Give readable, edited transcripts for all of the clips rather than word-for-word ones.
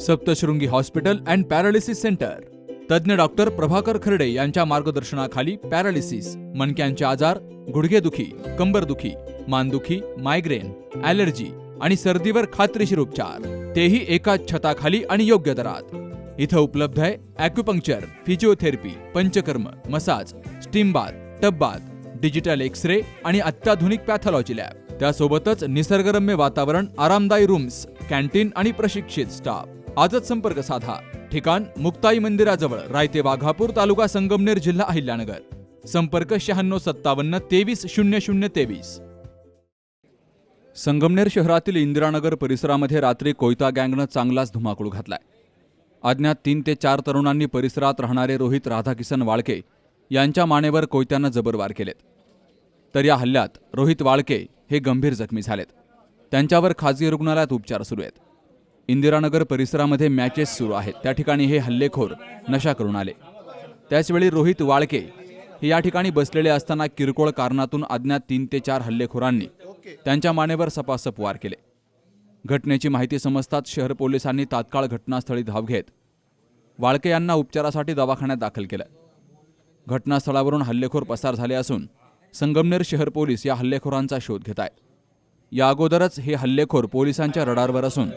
Saptashrungi hospital and paralysis centre. तज्ज्ञ doctor Prabhakar खर्डे यांच्या मार्गदर्शनाखाली पॅरालिसिस, मणक्यांचे आजार, गुडघेदुखी, कंबरदुखी, मानदुखी, मायग्रेन, ॲलर्जी आणि सर्दीवर खात्रीशीर उपचार, तेही एकाच छताखाली आणि योग्य दरात. इथं उपलब्ध आहे acupuncture, physiotherapy, panchakarma, massage, steam bath, tub bath, digital x-ray आणि अत्याधुनिक पॅथॉलॉजी लॅब. त्यासोबतच निसर्गरम्य वातावरण, आरामदायी रूम्स, कॅन्टीन आणि प्रशिक्षित स्टाफ. आजच संपर्क साधा. ठिकाण मुक्ताई मंदिराजवळ, रायते वाघापूर, तालुका संगमनेर, जिल्हा अहिल्यानगर. संपर्क 9657 230023. संगमनेर शहरातील इंदिरानगर परिसरामध्ये रात्री कोयता गँगनं चांगलाच धुमाकूळ घातलाय. अज्ञात 3 ते 4 तरुणांनी परिसरात राहणारे रोहित राधाकिसन वाळके यांच्या मानेवर कोयत्यानं जबर वार केलेत. तर या हल्ल्यात रोहित वाळके हे गंभीर जखमी झालेत. त्यांच्यावर खाजगी रुग्णालयात उपचार सुरू आहेत. इंदिरानगर परिसरामध्ये मॅचेस सुरू आहेत. त्या ठिकाणी हे हल्लेखोर नशा करून आले. त्याचवेळी रोहित वाळके हे या ठिकाणी बसलेले असताना किरकोळ कारणातून अज्ञात 3 ते 4 हल्लेखोरांनी त्यांच्या मानेवर सपासप वार केले. घटनेची माहिती समजताच शहर पोलिसांनी तात्काळ घटनास्थळी धाव घेत वाळके यांना उपचारासाठी दवाखान्यात दाखल केलं. घटनास्थळावरून हल्लेखोर पसार झाले असून संगमनेर शहर पोलीस या हल्लेखोरांचा शोध घेत आहेत. या अगोदरच हे हल्लेखोर पोलिसांच्या रडारवर असून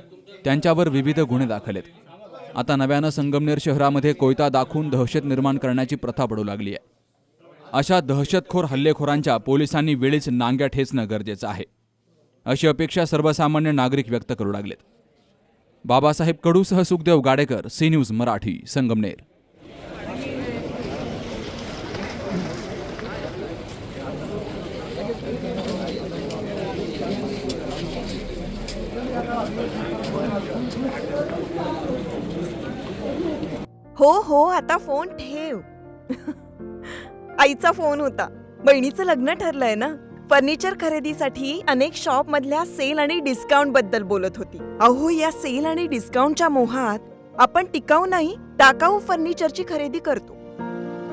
त्यांच्यावर विविध गुन्हे दाखल आहेत. आता नव्यानं संगमनेर शहरामध्ये कोयता दाखवून दहशत निर्माण करण्याची प्रथा पडू लागली आहे. अशा दहशतखोर हल्लेखोरांच्या पोलिसांनी वेळीच नांग्या ठेचणं गरजेचं आहे, अशी अपेक्षा सर्वसामान्य नागरिक व्यक्त करू लागलेत. बाबासाहेब कडूसह सुखदेव गाडेकर, सी न्यूज मराठी, संगमनेर. हो आता फोन ठेव. आईचा फोन होता. बहिणीचं लग्न ठरलंय ना, फर्निचर खरेदीसाठी अनेक शॉप मधल्या सेल आणि डिस्काउंट बद्दल बोलत होती. अहो, या सेल आणि डिस्काउंटच्या मोहात आपण टिकाऊ नाही, टाकाऊ फर्निचरची खरेदी करतो.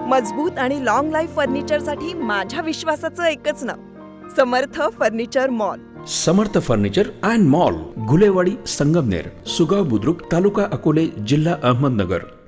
मजबूत आणि लॉंग लाईफ फर्निचरसाठी माझ्या विश्वासाचं एकच नाव, Samarth furniture mall. Samarth furniture and mall, Gulewadi, Sangamner, Sugaon Budruk, taluka Akole, जिल्हा अहमदनगर.